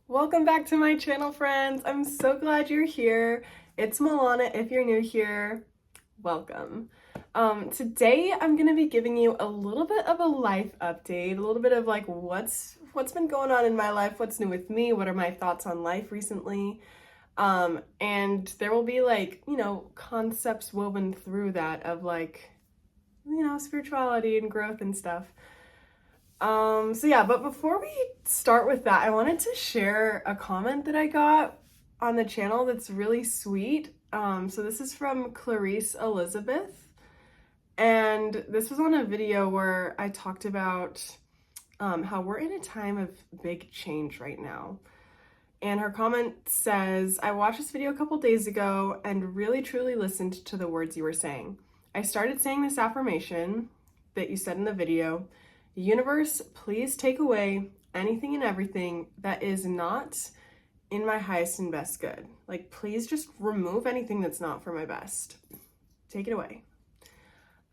Welcome back to my channel, friends. I'm so glad you're here. It's Milana. If you're new here, welcome. Today I'm gonna be giving you a little bit of a life update, a little bit of like what's been going on in my life, what's new with me, what are my thoughts on life recently. And there will be like, concepts woven through that of like, spirituality and growth and stuff. But before we start with that, I wanted to share a comment that I got on the channel that's really sweet. So this is from Clarice Elizabeth, and this was on a video where I talked about how we're in a time of big change right now. And her comment says, I watched this video a couple days ago and really truly listened to the words you were saying. I started saying this affirmation that you said in the video. Universe, please take away anything and everything that is not in my highest and best good. Like, please just remove anything that's not for my best. Take it away.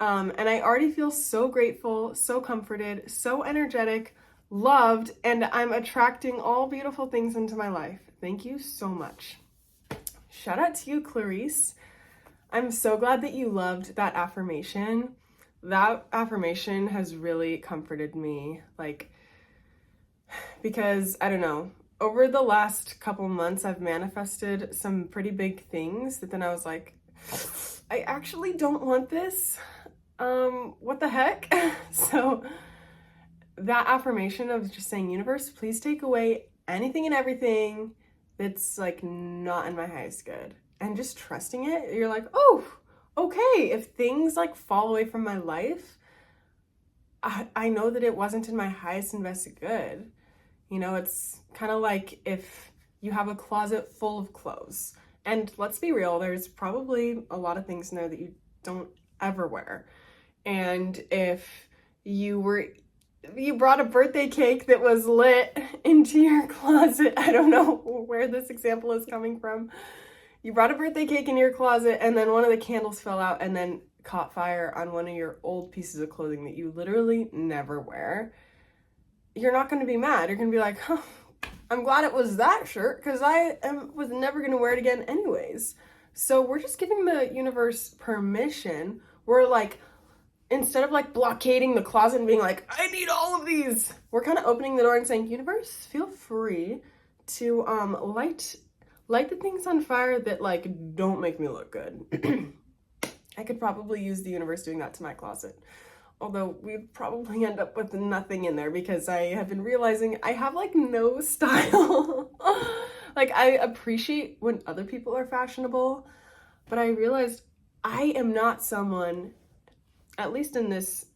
And I already feel so grateful, so comforted, so energetic, loved, and I'm attracting all beautiful things into my life. Thank you so much. Shout out to you, Clarice. I'm so glad that you loved that affirmation. That affirmation has really comforted me, because I don't know, over the last couple months, I've manifested some pretty big things that then I was like, I actually don't want this. What the heck? So that affirmation of just saying, universe, please take away anything and everything that's like not in my highest good, and just trusting it. You're like, oh, okay, if things like fall away from my life, I know that it wasn't in my highest and best good. It's kind of like if you have a closet full of clothes, and let's be real, there's probably a lot of things in there that you don't ever wear. And if you brought a birthday cake that was lit into your closet, I don't know where this example is coming from. You brought a birthday cake in your closet and then one of the candles fell out and then caught fire on one of your old pieces of clothing that you literally never wear. You're not going to be mad. You're going to be like, huh, I'm glad it was that shirt because I was never going to wear it again anyways. So we're just giving the universe permission. We're like, instead of like blockading the closet and being like, I need all of these, we're kind of opening the door and saying, universe, feel free to light the things on fire that like don't make me look good. I could probably use the universe doing that to my closet, although we'd probably end up with nothing in there because I have been realizing I have like no style. Like, I appreciate when other people are fashionable, but I realized I am not someone, at least in this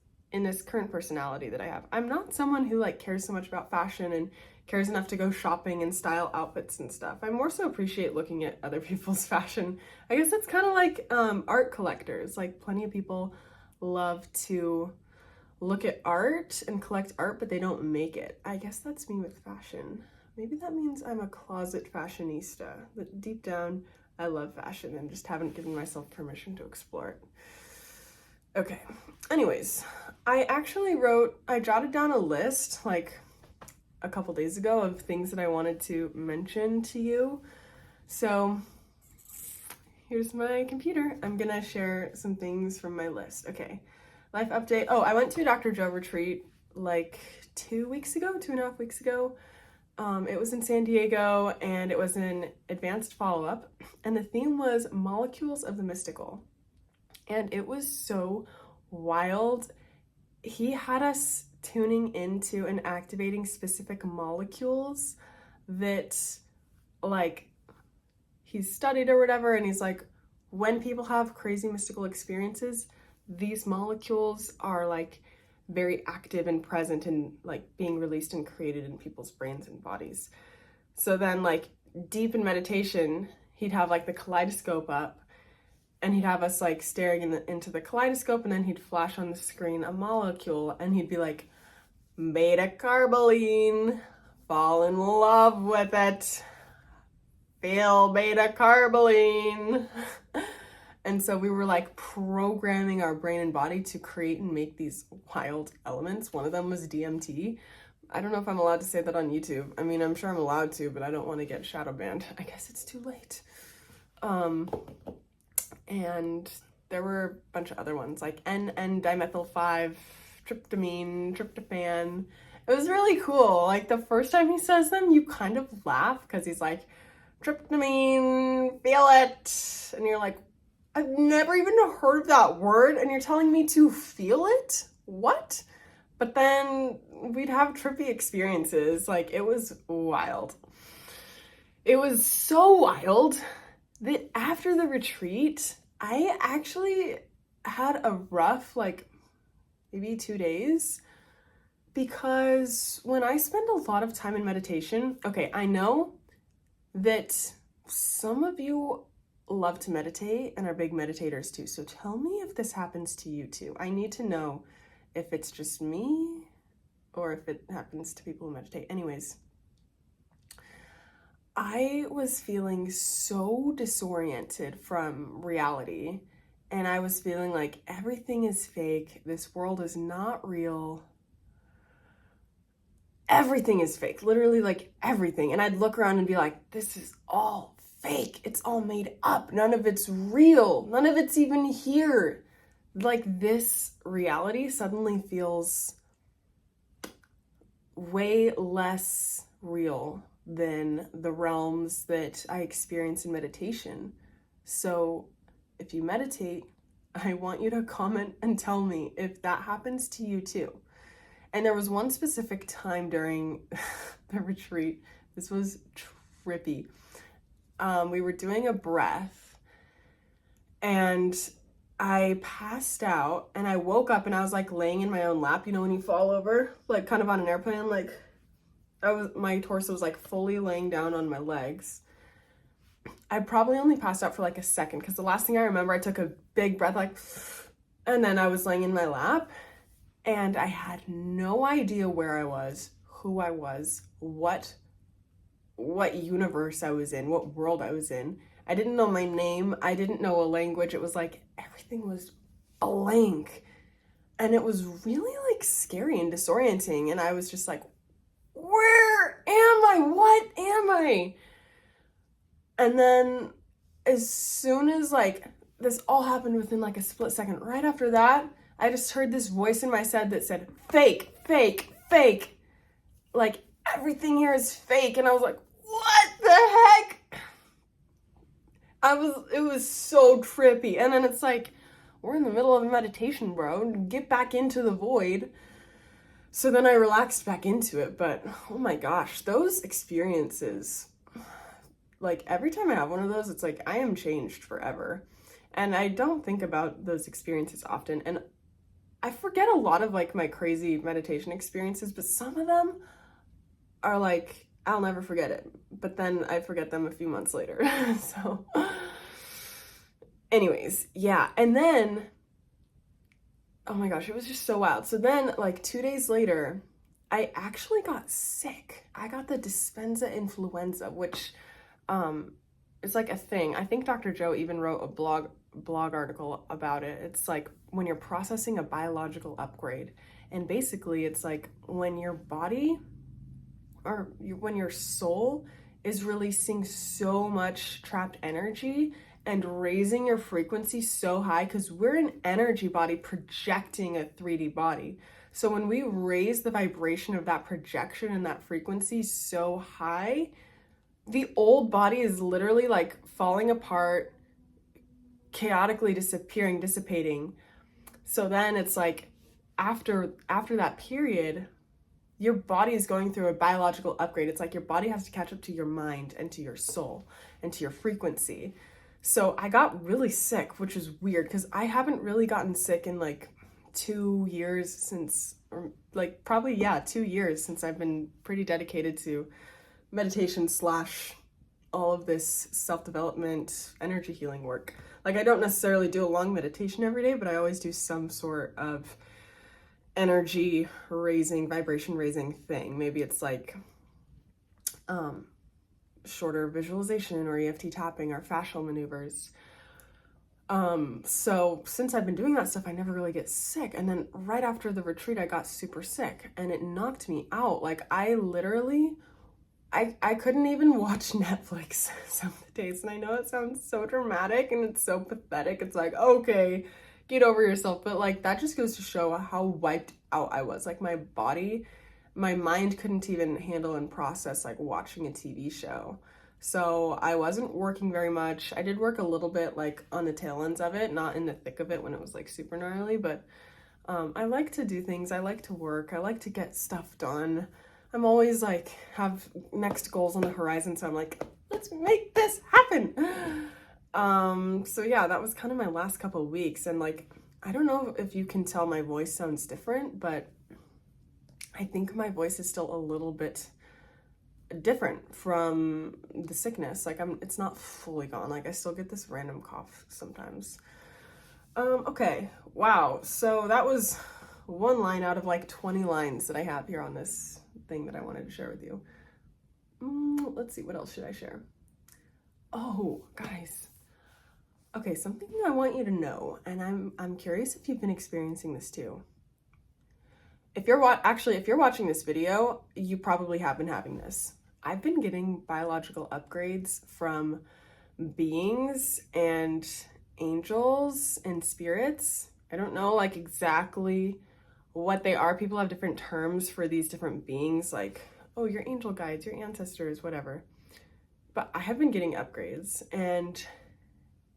current personality that I have, I'm not someone who like cares so much about fashion and cares enough to go shopping and style outfits and stuff. I more so appreciate looking at other people's fashion. I guess it's kind of like art collectors. Like, plenty of people love to look at art and collect art, but they don't make it. I guess that's me with fashion. Maybe that means I'm a closet fashionista, but deep down, I love fashion and just haven't given myself permission to explore it. Okay, anyways, I jotted down a list like a couple days ago of things that I wanted to mention to you. So here's my computer. I'm gonna share some things from my list. Okay, life update. Oh, I went to a Dr. Joe retreat like 2.5 weeks ago. It was in San Diego and it was an advanced follow-up, and the theme was molecules of the mystical. And it was so wild. He had us tuning into and activating specific molecules that like he's studied or whatever, and he's like, when people have crazy mystical experiences, these molecules are like very active and present and like being released and created in people's brains and bodies. So then like deep in meditation, he'd have like the kaleidoscope up and he'd have us like staring into the kaleidoscope, and then he'd flash on the screen a molecule and he'd be like, beta carboline, fall in love with it, feel beta carboline. And so we were like programming our brain and body to create and make these wild elements. One of them was DMT. I don't know if I'm allowed to say that on YouTube. I mean, I'm sure I'm allowed to, but I don't want to get shadow banned. I guess it's too late. And there were a bunch of other ones like N-dimethyl-5, tryptamine, tryptophan. It was really cool. Like the first time he says them, you kind of laugh because he's like, tryptamine, feel it. And you're like, I've never even heard of that word and you're telling me to feel it? What? But then we'd have trippy experiences. Like, it was wild. It was so wild that after the retreat, I actually had a rough, like, maybe 2 days. Because when I spend a lot of time in meditation, okay, I know that some of you love to meditate and are big meditators too. So tell me if this happens to you too. I need to know if it's just me or if it happens to people who meditate. Anyways, I was feeling so disoriented from reality, and I was feeling like everything is fake. This world is not real. Everything is fake, literally like everything. And I'd look around and be like, this is all fake. It's all made up. None of it's real. None of it's even here. Like this reality suddenly feels way less real than the realms that I experience in meditation. So if you meditate, I want you to comment and tell me if that happens to you too. And there was one specific time during the retreat, this was trippy. We were doing a breath and I passed out and I woke up and I was like laying in my own lap, you know, when you fall over, like kind of on an airplane, like my torso was like fully laying down on my legs. I probably only passed out for like a second because the last thing I remember, I took a big breath, like, and then I was laying in my lap. And I had no idea where I was, who I was, what universe I was in, what world I was in. I didn't know my name. I didn't know a language. It was like everything was blank. And it was really like scary and disorienting. And I was just like, where am I? What am I? And then as soon as like this all happened within like a split second, right after that, I just heard this voice in my head that said, fake, fake, fake. Like, everything here is fake. And I was like, what the heck? It was so trippy. And then it's like, we're in the middle of a meditation, bro. Get back into the void. So then I relaxed back into it. But, oh my gosh, those experiences, like, every time I have one of those, it's like, I am changed forever. And I don't think about those experiences often. And I forget a lot of like my crazy meditation experiences, but some of them are like, I'll never forget it. But then I forget them a few months later. So anyways, yeah. And then, oh my gosh, it was just so wild. So then like 2 days later, I actually got sick. I got the Dispenza influenza, which it's like a thing. I think Dr. Joe even wrote a blog article about it. It's like when you're processing a biological upgrade, and basically it's like when your body or when your soul is releasing so much trapped energy and raising your frequency so high, because we're an energy body projecting a 3D body. So when we raise the vibration of that projection and that frequency so high, the old body is literally like falling apart, chaotically disappearing, dissipating. So then it's like after that period, your body is going through a biological upgrade. It's like your body has to catch up to your mind and to your soul and to your frequency. So I got really sick, which is weird because I haven't really gotten sick in like 2 years since, or like probably, yeah, 2 years since I've been pretty dedicated to meditation / all of this self-development, energy healing work. Like I don't necessarily do a long meditation every day, but I always do some sort of energy raising, vibration raising thing. Maybe it's like shorter visualization or EFT tapping or fascial maneuvers. So since I've been doing that stuff, I never really get sick. And then right after the retreat, I got super sick and it knocked me out. Like I literally, I couldn't even watch Netflix some of the days. And I know it sounds so dramatic and it's so pathetic. It's like, okay, get over yourself. But like that just goes to show how wiped out I was. Like my body, my mind couldn't even handle and process like watching a TV show. So I wasn't working very much. I did work a little bit like on the tail ends of it, not in the thick of it when it was like super gnarly, but I like to do things. I like to work. I like to get stuff done. I'm always like have next goals on the horizon, so I'm like, let's make this happen. So yeah, that was kind of my last couple of weeks, and like I don't know if you can tell my voice sounds different, but I think my voice is still a little bit different from the sickness. Like it's not fully gone. Like I still get this random cough sometimes. Okay, wow. So that was one line out of like 20 lines that I have here on this thing that I wanted to share with you. Let's see, what else should I share? Oh, guys. Okay, something I want you to know, and I'm curious if you've been experiencing this too. If you're watching this video, you probably have been having this. I've been getting biological upgrades from beings and angels and spirits. I don't know like exactly what they are. People have different terms for these different beings, like, oh, your angel guides, your ancestors, whatever. But I have been getting upgrades, and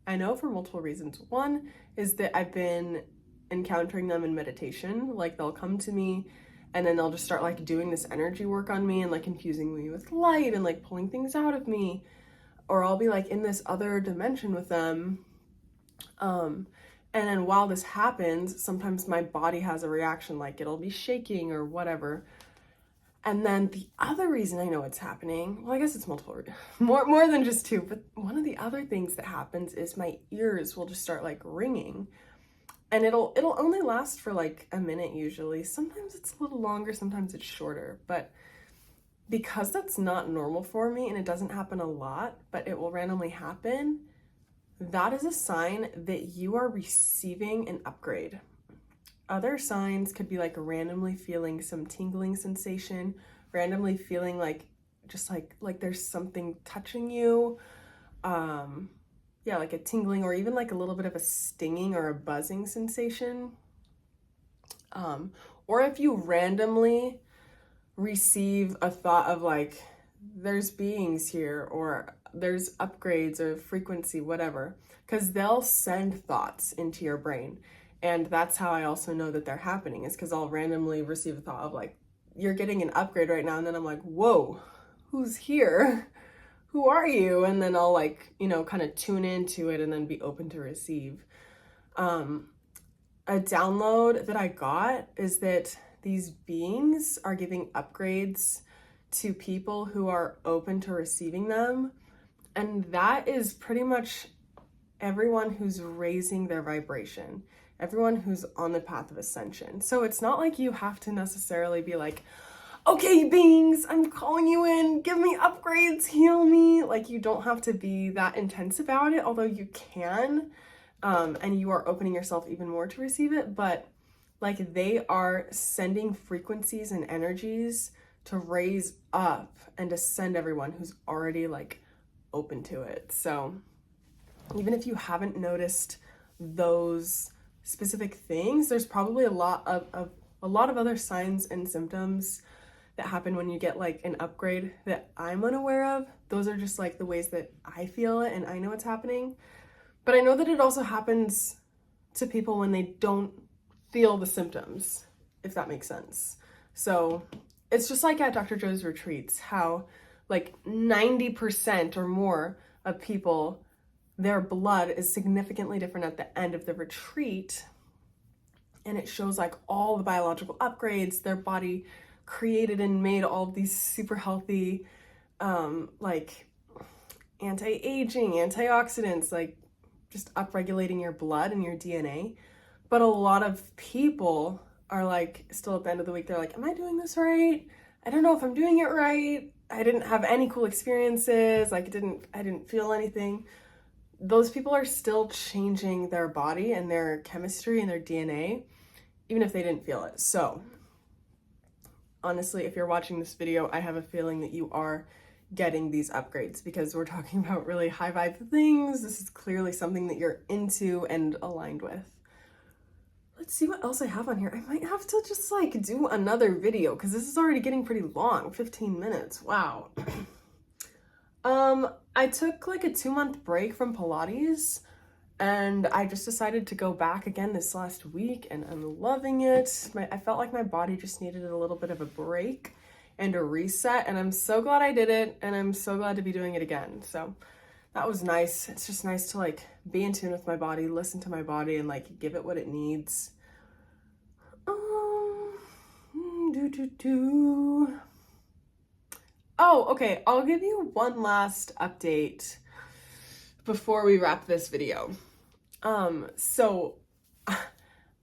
I know for multiple reasons. One is that I've been encountering them in meditation. Like they'll come to me and then they'll just start like doing this energy work on me and like infusing me with light and like pulling things out of me, or I'll be like in this other dimension with them. And then while this happens, sometimes my body has a reaction, like it'll be shaking or whatever. And then the other reason I know it's happening, well, I guess it's multiple, more than just two, but one of the other things that happens is my ears will just start like ringing. And it'll only last for like a minute usually. Sometimes it's a little longer, sometimes it's shorter. But because that's not normal for me and it doesn't happen a lot, but it will randomly happen, that is a sign that you are receiving an upgrade. Other signs could be like randomly feeling some tingling sensation, randomly feeling like just like there's something touching you. Yeah, like a tingling or even like a little bit of a stinging or a buzzing sensation. Or if you randomly receive a thought of like, there's beings here, or there's upgrades or frequency, whatever, because they'll send thoughts into your brain. And that's how I also know that they're happening, is because I'll randomly receive a thought of like, you're getting an upgrade right now. And then I'm like, whoa, who's here? Who are you? And then I'll like, kind of tune into it and then be open to receive. A download that I got is that these beings are giving upgrades to people who are open to receiving them. And that is pretty much everyone who's raising their vibration, everyone who's on the path of ascension. So it's not like you have to necessarily be like, okay, beings, I'm calling you in, give me upgrades, heal me. Like you don't have to be that intense about it, although you can, and you are opening yourself even more to receive it. But like they are sending frequencies and energies to raise up and to send everyone who's already like open to it. So even if you haven't noticed those specific things, there's probably a lot of other signs and symptoms that happen when you get like an upgrade that I'm unaware of. Those are just like the ways that I feel it and I know it's happening. But I know that it also happens to people when they don't feel the symptoms, if that makes sense. So it's just like at Dr. Joe's retreats, how like 90% or more of people, their blood is significantly different at the end of the retreat. And it shows like all the biological upgrades their body created and made, all of these super healthy, like anti-aging, antioxidants, like just upregulating your blood and your DNA. But a lot of people are like, still at the end of the week, they're like, am I doing this right? I don't know if I'm doing it right. I didn't have any cool experiences. Like I didn't feel anything. those people are still changing their body and their chemistry and their DNA, even if they didn't feel it. So honestly, if you're watching this video, I have a feeling that you are getting these upgrades because we're talking about really high vibe things. This is clearly something that you're into and aligned with. Let's see what else I have on here. I might have to just like do another video because this is already getting pretty long, 15 minutes. Wow. I took like a 2-month break from Pilates and I just decided to go back again this last week and I'm loving it. I felt like my body just needed a little bit of a break and a reset, and I'm so glad I did it, and I'm so glad to be doing it again. So that was nice. It's just nice to like be in tune with my body, listen to my body, and like give it what it needs. Oh, okay, I'll give you one last update before we wrap this video. So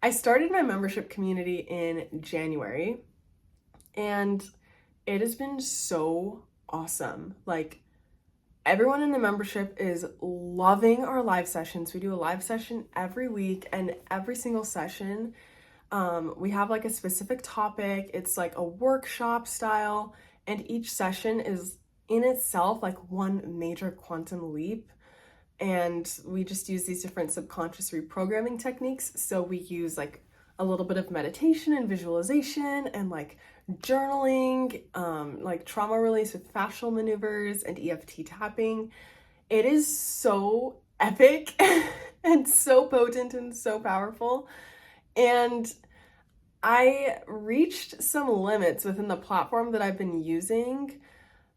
I started my membership community in January, and it has been so awesome. Like, everyone in the membership is loving our live sessions. We do a live session every week, and every single session, we have like a specific topic. It's like a workshop style, and each session is in itself like one major quantum leap. And we just use these different subconscious reprogramming techniques. So we use like a little bit of meditation and visualization and like journaling, like trauma release with fascial maneuvers and EFT tapping. It is so epic and so potent and so powerful. And I reached some limits within the platform that I've been using.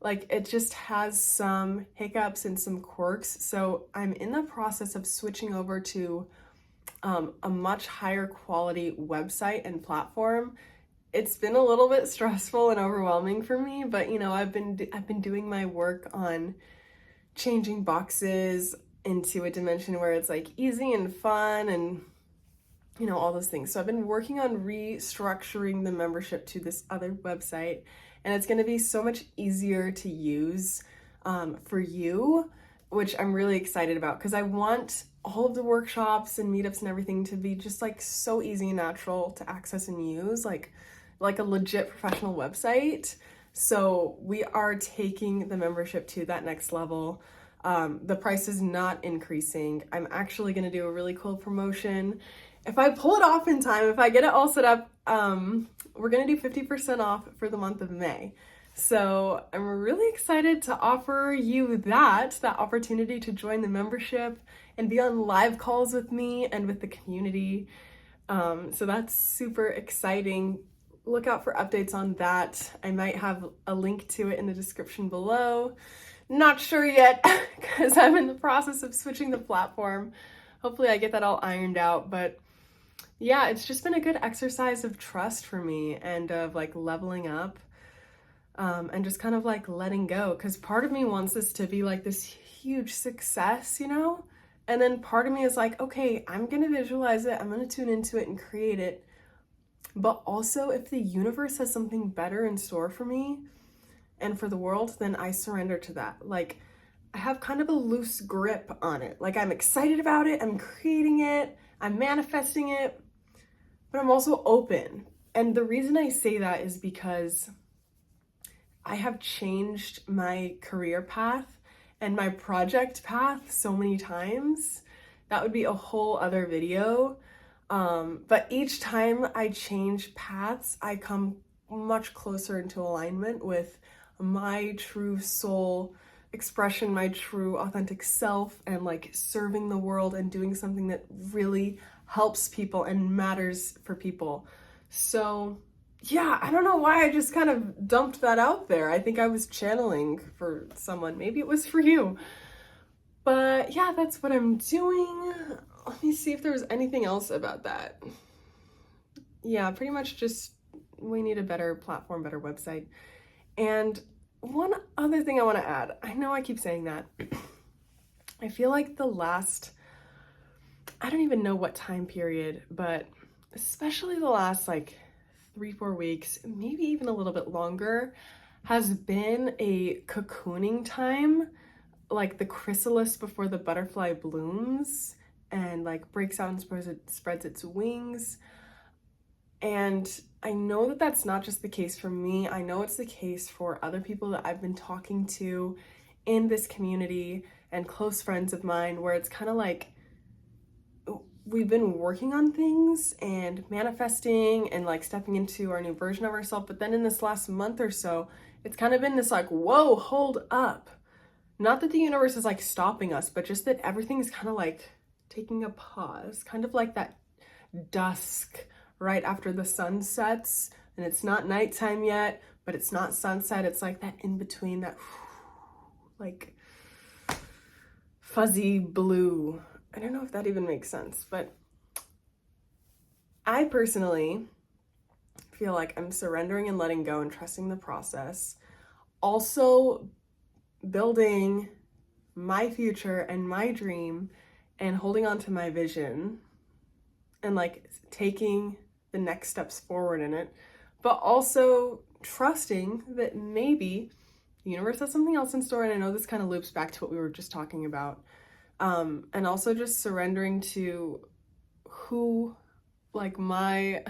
Like, it just has some hiccups and some quirks. So I'm in the process of switching over to a much higher quality website and platform. It's been a little bit stressful and overwhelming for me, but you know, I've been doing my work on changing boxes into a dimension where it's like easy and fun and you know, all those things. So I've been working on restructuring the membership to this other website, and it's going to be so much easier to use for you, which I'm really excited about because I want all of the workshops and meetups and everything to be just like so easy and natural to access and use, like a legit professional website. So we are taking the membership to that next level. The price is not increasing. I'm actually going to do a really cool promotion. If I pull it off in time, if I get it all set up, we're going to do 50% off for the month of May. So I'm really excited to offer you that opportunity to join the membership and be on live calls with me and with the community. So that's super exciting. Look out for updates on that. I might have a link to it in the description below. Not sure yet because I'm in the process of switching the platform. Hopefully I get that all ironed out, but yeah, it's just been a good exercise of trust for me and of like leveling up and just kind of like letting go, because part of me wants this to be like this huge success, you know? And then part of me is like, okay, I'm going to visualize it. I'm going to tune into it and create it. But also, if the universe has something better in store for me and for the world, then I surrender to that. Like, I have kind of a loose grip on it. Like, I'm excited about it. I'm creating it. I'm manifesting it. But I'm also open. And the reason I say that is because I have changed my career path and my project path so many times. That would be a whole other video. But each time I change paths, I come much closer into alignment with my true soul expression, my true authentic self, and like serving the world and doing something that really helps people and matters for people. So yeah, I don't know why I just kind of dumped that out there. I think I was channeling for someone. Maybe it was for you. But yeah, that's what I'm doing. Let me see if there was anything else about that. Yeah, pretty much just we need a better platform, better website. And one other thing I want to add. I know I keep saying that. I feel like I don't even know what time period, but especially the last like 3-4 weeks, maybe even a little bit longer, has been a cocooning time like the chrysalis before the butterfly blooms and like breaks out and spreads its wings. And I know that that's not just the case for me. I know it's the case for other people that I've been talking to in this community and close friends of mine, where it's kind of like we've been working on things and manifesting and like stepping into our new version of ourselves. But then in this last month or so, it's kind of been this like, whoa, hold up. Not that the universe is like stopping us, but just that everything's kind of like taking a pause, kind of like that dusk right after the sun sets, and it's not nighttime yet, but it's not sunset. It's like that in between, that like fuzzy blue. I don't know if that even makes sense, but I personally feel like I'm surrendering and letting go and trusting the process. Also building my future and my dream and holding on to my vision and like taking the next steps forward in it, but also trusting that maybe the universe has something else in store. And I know this kind of loops back to what we were just talking about. And also just surrendering to who like my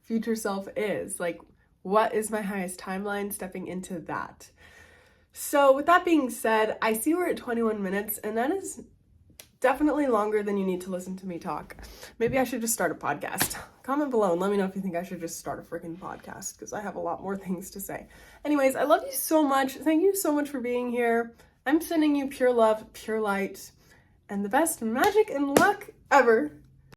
future self is, like what is my highest timeline, stepping into that. So with that being said, I see we're at 21 minutes, and that is definitely longer than you need to listen to me talk. Maybe I should just start a podcast. Comment below and let me know if you think I should just start a freaking podcast, because I have a lot more things to say. Anyways, I love you so much. Thank you so much for being here. I'm sending you pure love, pure light, and the best magic and luck ever.